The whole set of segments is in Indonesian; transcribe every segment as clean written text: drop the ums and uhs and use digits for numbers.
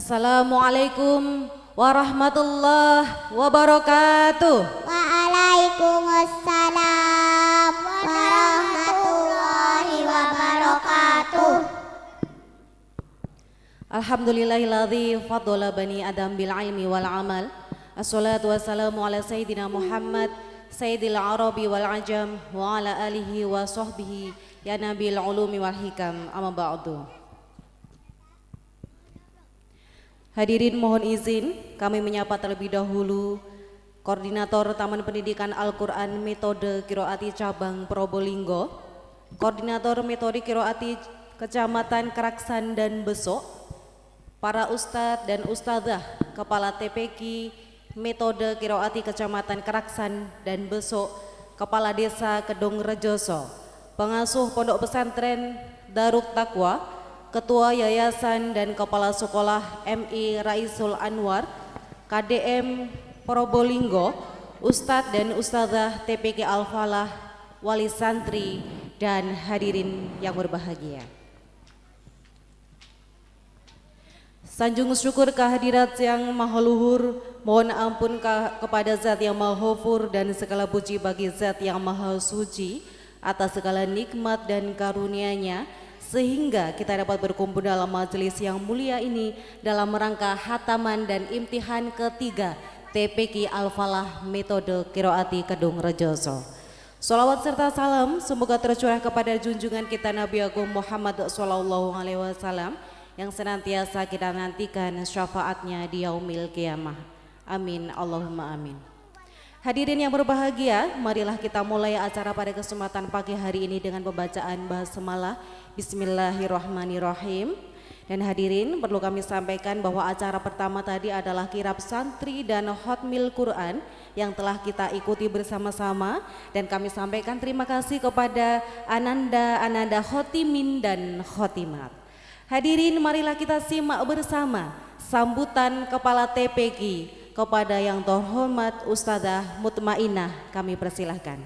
Assalamualaikum warahmatullahi wabarakatuh. Waalaikumsalam warahmatullahi wabarakatuh. Alhamdulillahilladzi faddala bani Adam bil ilmi wal amal. Assalatu wassalamu ala sayyidina Muhammad sayyidil arabi wal ajam wa ala alihi wa sahbihi ya nabil ulumi wal hikam. Amma ba'du. Hadirin mohon izin kami menyapa terlebih dahulu Koordinator Taman Pendidikan Al-Quran Metode Kiroati Cabang Probolinggo, Koordinator Metode Kiroati Kecamatan Keraksan dan Besok, para Ustadz dan Ustadzah, Kepala TPQ Metode Kiroati Kecamatan Keraksan dan Besok, Kepala Desa Kedung Rejoso, Pengasuh Pondok Pesantren Darut Taqwa, Ketua Yayasan dan Kepala Sekolah MI Raisul Anwar, KDM Probolinggo, Ustadz dan Ustadzah TPQ Al-Falah, Wali Santri, dan hadirin yang berbahagia. Sanjung syukur kehadirat yang maha luhur, mohon ampun kepada Zat yang maha ghafur dan segala puji bagi Zat yang maha suci atas segala nikmat dan karunia-Nya, sehingga kita dapat berkumpul dalam majelis yang mulia ini dalam rangka hataman dan imtihan ketiga TPQ Al-Falah Metode Kiroati Kedung Rejoso. Salawat serta salam semoga tercurah kepada junjungan kita Nabi Agung Muhammad SAW yang senantiasa kita nantikan syafaatnya di yaumil qiyamah. Amin Allahumma amin. Hadirin yang berbahagia, marilah kita mulai acara pada kesempatan pagi hari ini dengan pembacaan basmalah. Bismillahirrahmanirrahim. Dan hadirin, perlu kami sampaikan bahwa acara pertama tadi adalah kirab santri dan hotmil Quran yang telah kita ikuti bersama-sama, dan kami sampaikan terima kasih kepada Ananda Khotimin dan Khotimat. Hadirin, marilah kita simak bersama sambutan Kepala TPQ kepada yang terhormat Ustadzah Mutmainah. Kami persilahkan.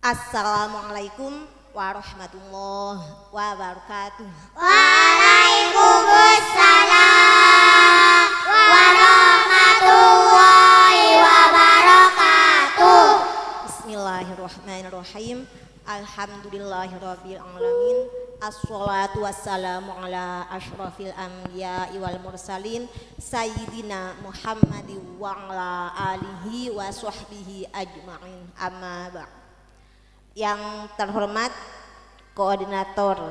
Assalamualaikum warahmatullahi wabarakatuh. Waalaikumsalam warahmatullahi wabarakatuh. Bismillahirrahmanirrahim. Alhamdulillahirabbil alamin. Assalatu wassalamu ala asyrafil anbiya'i wal mursalin sayyidina Muhammadin wa ala alihi wa sahbihi ajma'in. Amma ba'd. Yang terhormat Koordinator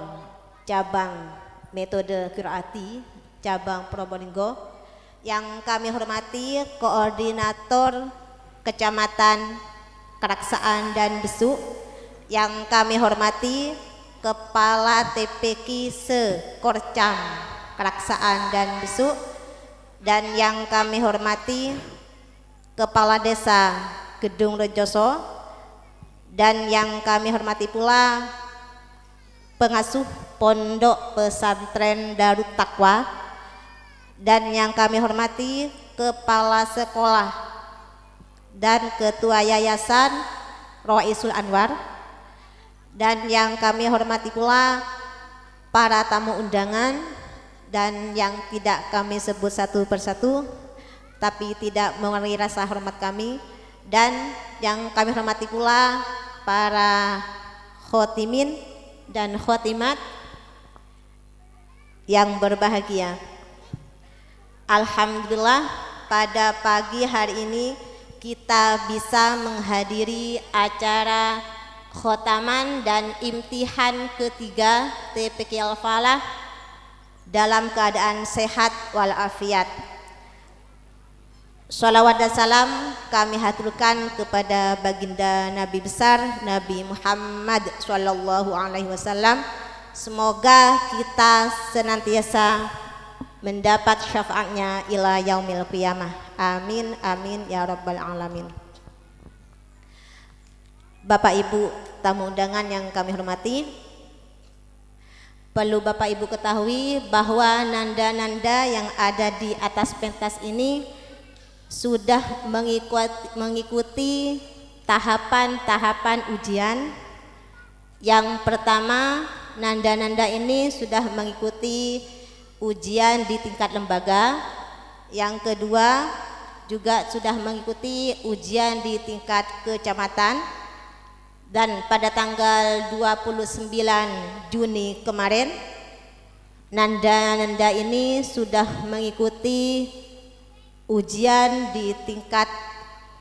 Cabang Metode Kiroati Cabang Probolinggo, yang kami hormati Koordinator Kecamatan Keraksaan dan Besuk, yang kami hormati Kepala TPQ se-Korcam Keraksaan dan Besuk, dan yang kami hormati Kepala Desa Kedung Rejoso, dan yang kami hormati pula Pengasuh Pondok Pesantren Darut Taqwa, dan yang kami hormati Kepala Sekolah dan Ketua Yayasan Raisul Anwar, dan yang kami hormati pula para tamu undangan dan yang tidak kami sebut satu persatu tapi tidak mengurangi rasa hormat kami, dan yang kami hormati pula para khotimin dan khotimat yang berbahagia. Alhamdulillah, pada pagi hari ini kita bisa menghadiri acara khotaman dan imtihan ketiga TPQ Al-Falah dalam keadaan sehat walafiat. Sholawat dan salam kami haturkan kepada baginda Nabi besar Nabi Muhammad SAW. Semoga kita senantiasa mendapat syafaatnya ila yaumil qiyamah. Amin amin ya rabbal alamin. Bapak Ibu tamu undangan yang kami hormati, Perlu Bapak Ibu ketahui bahwa nanda-nanda yang ada di atas pentas ini sudah mengikuti tahapan-tahapan ujian. Yang pertama, nanda-nanda ini sudah mengikuti ujian di tingkat lembaga. Yang kedua, juga sudah mengikuti ujian di tingkat kecamatan. Dan pada tanggal 29 Juni kemarin, nanda-nanda ini sudah mengikuti ujian di tingkat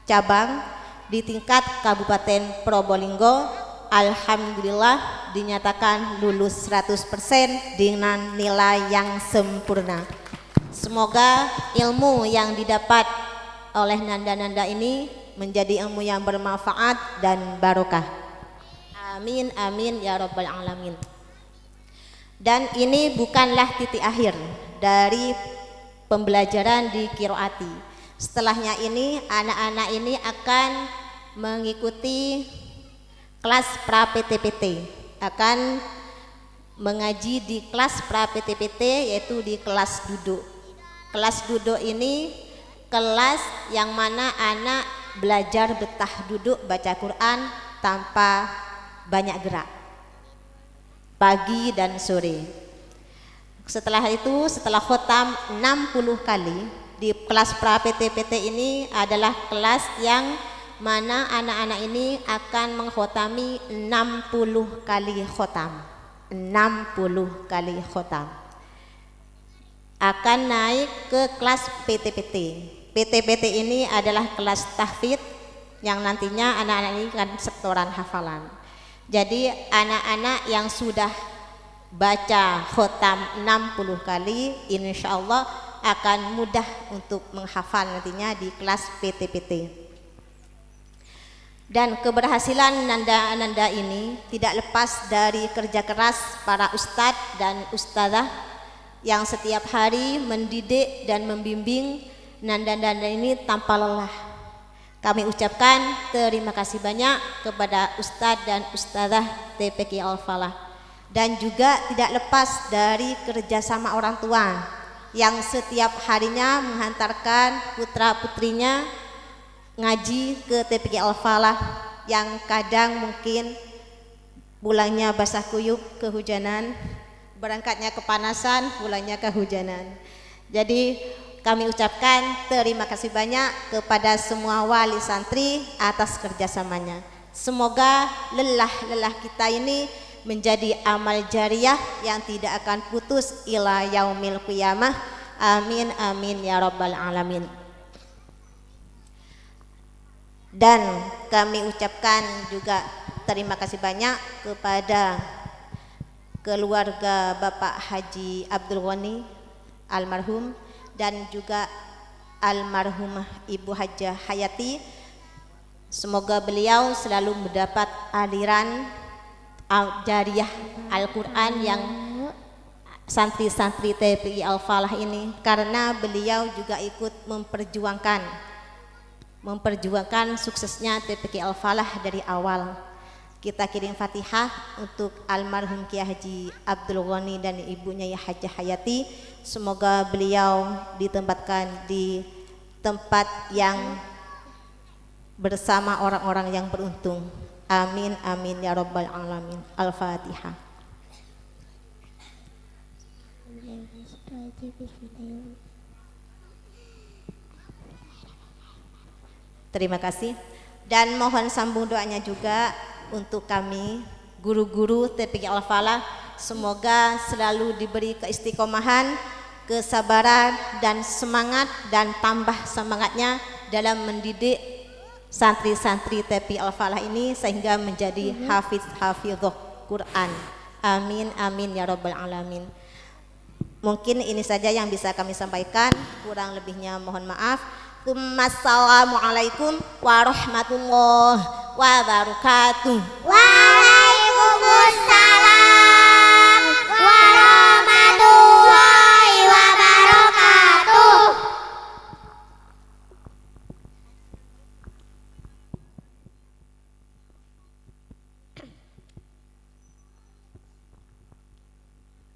cabang, di tingkat Kabupaten Probolinggo. Alhamdulillah dinyatakan lulus 100% dengan nilai yang sempurna. Semoga ilmu yang didapat oleh nanda-nanda ini menjadi ilmu yang bermanfaat dan barokah. Amin amin ya rabbal alamin. Dan ini bukanlah titik akhir dari pembelajaran di Qiraati. Setelahnya ini anak-anak ini akan mengikuti kelas pra PTPT, akan mengaji di kelas pra PTPT, yaitu di kelas duduk. Kelas duduk ini kelas yang mana anak belajar betah duduk baca Quran tanpa banyak gerak pagi dan sore. Setelah itu, setelah khotam 60 kali, di kelas pra PTPT ini adalah kelas yang mana anak-anak ini akan menghotami 60 kali khotam. 60 kali khotam. Akan naik ke kelas PTPT. PTPT ini adalah kelas tahfidz yang nantinya anak-anak ini akan setoran hafalan. Jadi anak-anak yang sudah baca khotam 60 kali, insya Allah akan mudah untuk menghafal nantinya di kelas PTPT. Dan keberhasilan nanda-nanda ini tidak lepas dari kerja keras para ustadz dan ustadzah yang setiap hari mendidik dan membimbing nanda-nanda ini tanpa lelah. Kami ucapkan terima kasih banyak kepada Ustadz dan Ustadzah TPQ Al-Falah, dan juga tidak lepas dari kerjasama orang tua yang setiap harinya menghantarkan putra-putrinya ngaji ke TPQ Al-Falah, yang kadang mungkin pulangnya basah kuyup kehujanan, berangkatnya kepanasan, pulangnya kehujanan. Jadi kami ucapkan terima kasih banyak kepada semua wali santri atas kerjasamanya. Semoga lelah-lelah kita ini menjadi amal jariah yang tidak akan putus ila yaumil qiyamah. Amin amin ya rabbal alamin. Dan kami ucapkan juga terima kasih banyak kepada keluarga Bapak Haji Abdul Ghani almarhum, dan juga almarhumah Ibu Hajah Hayati. Semoga beliau selalu mendapat aliran jariah Al-Quran yang santri-santri TPI Al-Falah ini, karena beliau juga ikut memperjuangkan suksesnya TPI Al-Falah dari awal. Kita kirim Fatihah untuk almarhum Kiai Haji Abdul Ghani dan ibunya ya Hajah Hayati. Semoga beliau ditempatkan di tempat yang bersama orang-orang yang beruntung. Amin amin ya rabbal alamin. Al-Fatihah. Terima kasih, dan mohon sambung doanya juga untuk kami guru-guru TPQ Al-Falah. Semoga selalu diberi keistiqomahan, kesabaran dan semangat, dan tambah semangatnya dalam mendidik santri-santri TPQ Al-Falah ini sehingga menjadi hafidh-hafidhoh Quran. Amin amin ya rabbal alamin. Mungkin ini saja yang bisa kami sampaikan, kurang lebihnya mohon maaf. Assalamualaikum warahmatullahi wabarakatuh. Waalaikumsalam warahmatullahi wabarakatuh.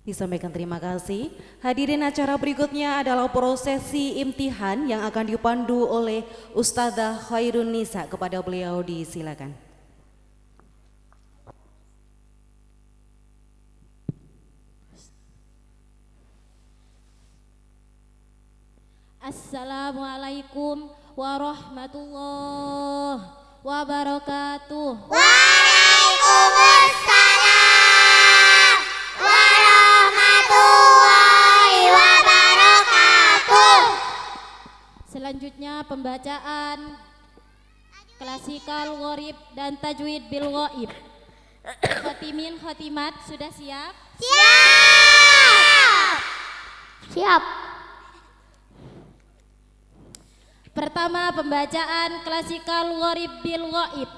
Disampaikan terima kasih. Hadirin, acara berikutnya adalah prosesi imtihan yang akan dipandu oleh Ustadzah Khairun Nisa. Kepada beliau disilakan. Assalamualaikum warahmatullahi wabarakatuh. Waalaikumsalam warahmatullahi wabarakatuh. Selanjutnya pembacaan klasikal gharib dan tajwid bil ghaib. Khotimin khotimat sudah siap? Siap. Siap. Pertama, pembacaan klasikal gharib bil ghaib.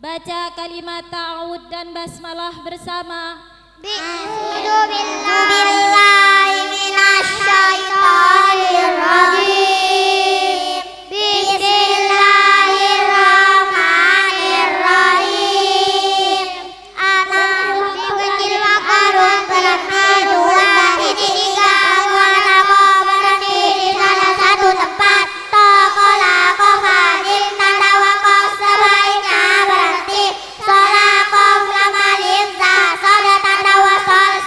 Baca kalimat ta'awud dan basmalah bersama. Bismillahirrahmanirrahim. Bismillahirrahmanirrahim. Amantu bikul makarun bermadu di tiga warna berarti di salah satu tempat. Tokolah kohadim tanda wakaf sebaiknya berarti. Solah kof lamalin za soda tanda wasol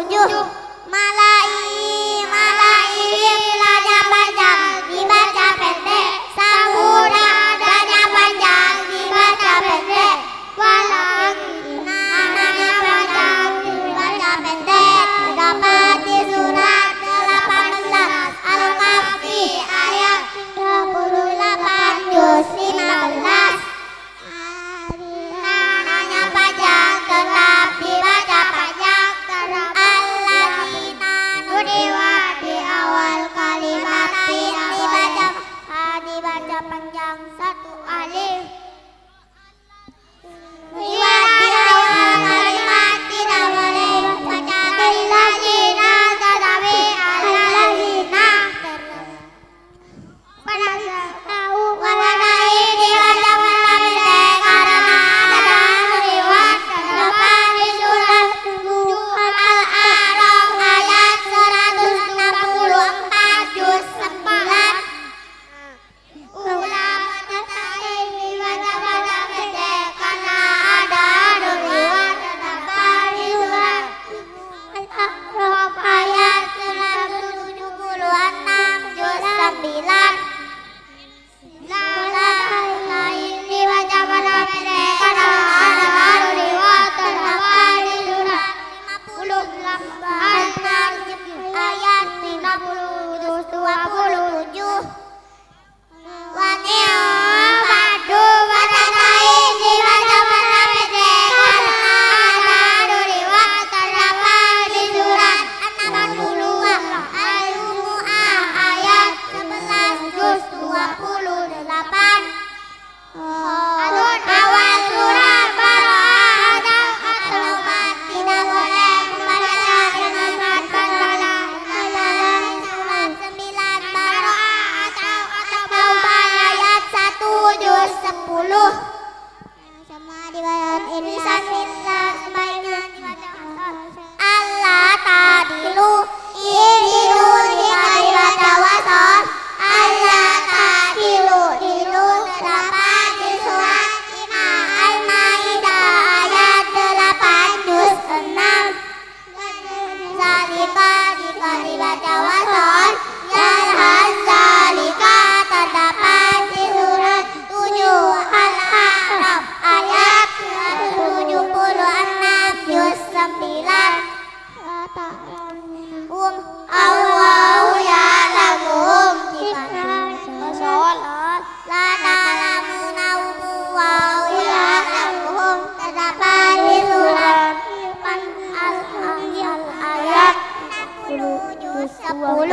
Malai bilanya panjang dibaca pendek. Samuda adanya panjang dibaca pendek. Namanya panjang dibaca pendek. Terdapat di surat 18 Al-Kahfi ayat 28 juz 15. Namanya panjang tetap dibaca panjang. Alladzina nudiwa di awal kalimat dibaca panjang satu alif. Di awal kalimat tidak boleh baca alladzina tetapi alladzina. Tahu pada ini baca pendek karena ada riwayat terdapat di surat Al-A'raf ayat 164 juz 9. Ulama tertarik dibaca pendek karena ada riwayat terdapat di surat Al-A'raf ayat 176 juz 9. Lain dibaca pada pendek karena ada riwayat terdapat di surat 50 ayat 50 juz 27. Wanil madu baca lain dibaca pada pendek karena ada riwayat terdapat di surat 62 Al-Jumu'ah ayat 11 juz 28. Awal surat Bara'ah atau tidak boleh membaca dengan basmalah. Surat 9 Bara'ah atau ayat 1 juz 10. Sama dibaca ini bismillah sebaiknya dibaca Allah tadilu idilu jika dibaca wasol. Allah tadilu dilu terdapat di surat Al-Maidah ayat 8 juz 6. Zalika jika dibaca wasol. Yalhaz zalika terdapat di surat 7 Al-A'raf ayat 176 juz 9. Allahu ya'lamuhum wasol. La ta'lamuna wa ya'lamuhum terdapat di surat Al-Anfal ayat 60 juz 10.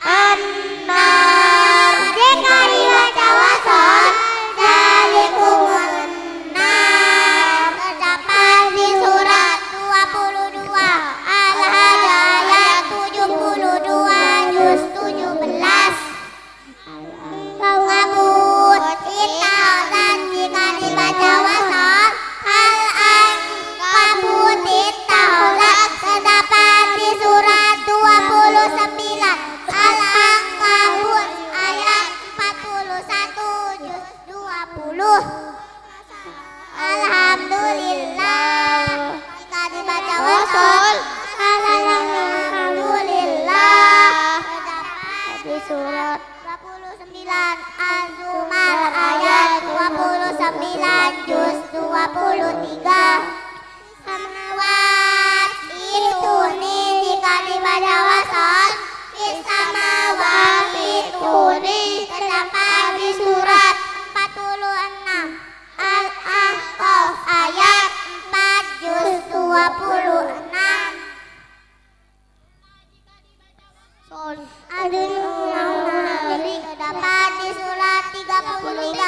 An-nar jika dibaca wasol. Zalikumun nar terdapat di surat 22 Al-Hajj ayat 72 juz 17. Kabut dan jika dibaca wasol. Al-Ankabut Taurat terdapat di surat 29 Al-Ankabut ayat 41 juz 20. Alhamdulillah jika dibaca wasol. Alhamdulillah terdapat di surat 29 Az-Zumar ayat 29 juz 23. Samawat itu nih jika dibaca wasol. Samawat itu nih terdapat di surat 46 Al-Ahqaf ayat 4 juz 26. Terdapat di surat 33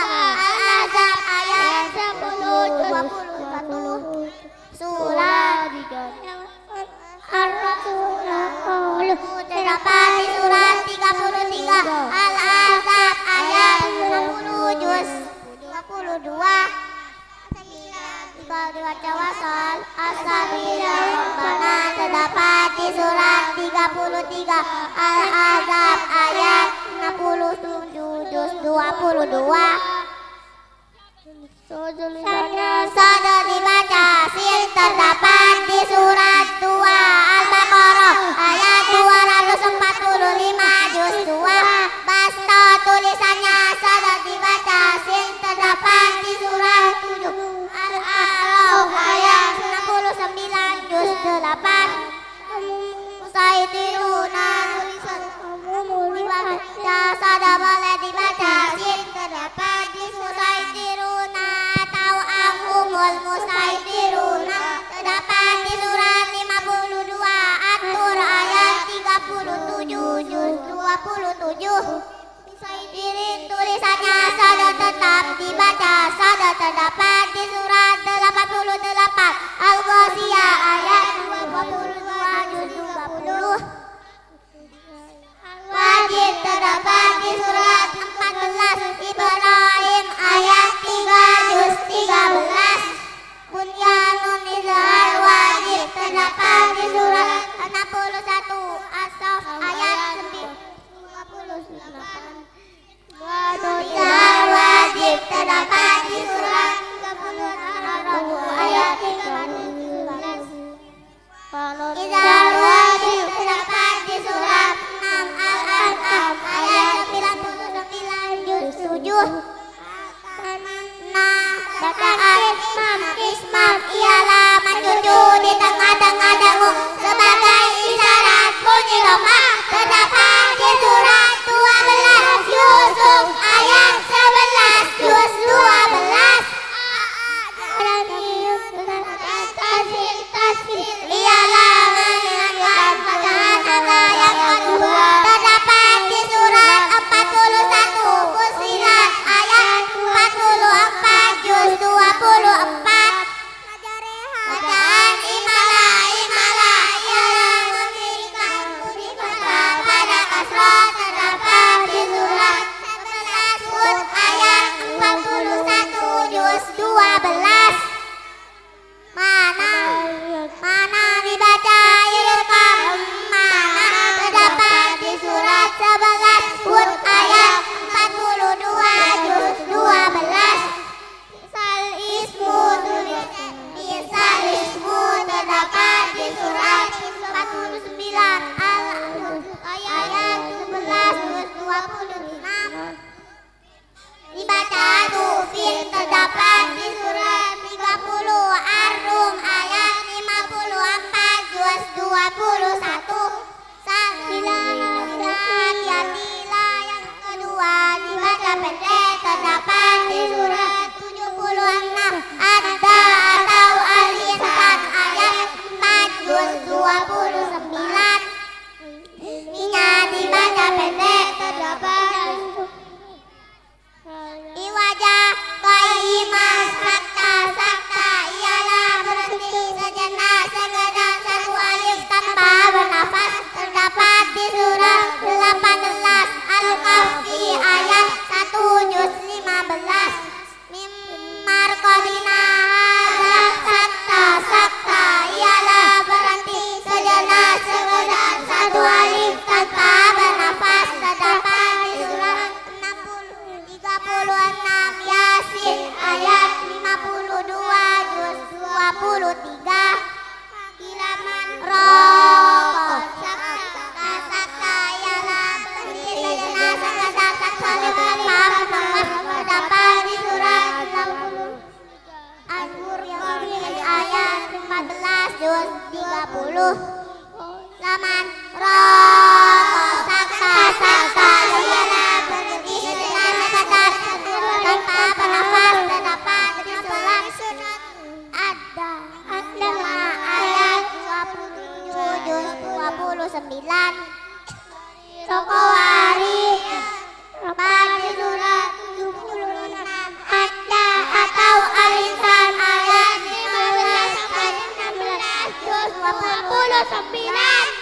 Al-Ahzab ayat 10 21. Surat Ar-Rasul terdapat di surat 33 Al-Ahzab ayat 60 juz 22. Jika dibaca wasol. As-sabila Rabbana terdapat di surat 33 Al-Ahzab ayat 67 juz 22. Sada dibaca sin terdapat di surat Musaitiruna tulisan umum dibaca sada boleh dibaca sin terdapat di Musaitiruna atau angumul Musaitiruna terdapat di surat 52 At-Tur ayat 37 juz 27. Musaitirin tulisannya sada tetap dibaca sada terdapat di surat 88 Al-Ghasyiyah ayat 22 juz 20. Wajib terdapat di surat 14 Ibrahim ayat 3 juz 13. Bunyanun izhar wajib terdapat di surat 61 As-Saff ayat 28. Izhar wajib terdapat di surat 30 ayat 13. Izhar wajib terdapat di surat 6 Al-An'am ayat 99 juz 7. Bacaan ismam ialah menjunjung di tengah-tengah dagu sebagai isyarat bunyi doma terdapat di surat 12 Yusuf ayat 11 juz 12. Ialah mengingatkan bacaan angka yang kedua terdapat di surat 41 Fussilat ayat 44 juz 24. Bacaan imalah ialah memberikan bunyi fathah pada kasrah terdapat di surat 11 Hud ayat 41 juz 12. Mana dibaca iroqam mana terdapat di surat 11 Hud ayat 42 juz 12. Isal ismu terdapat di surat 49 ayat 11 juz 26. Dibaca tufin terdapat di surat 30 Ar-Rum ayat 54 juz 21. Yatila yang kedua dibaca pendek terdapat di surat 76 Ad-Da atau Al-Insan ayat 4 juz 29. Ininya dibaca pendek terdapat Iwajah qaimah sakta ialah berhenti sejenak sekedar satu alif tanpa bernafas terdapat di surat 18 Al-Kahfi ayat 1 juz 15. Mimar qadina sakta ialah berhenti sejenak sekedar satu alif tanpa bernafas terdapat di surat 36 Yasin ayat 52 juz 23. Ilaman rokok sakta ialah berhenti sejenak sekedar satu alif tanpa bernafas terdapat di surat 60 Al-Furqan ayat 14 juz 30. Laman rokok sakta ialah berhenti sejenak sekedar tanpa bernafas terdapat di surat Ad-Dama ayat 27 juz 29. Sokowari di surat 76 Ad-Da atau Al-Insan ayat 15 sampai 16 juz 29.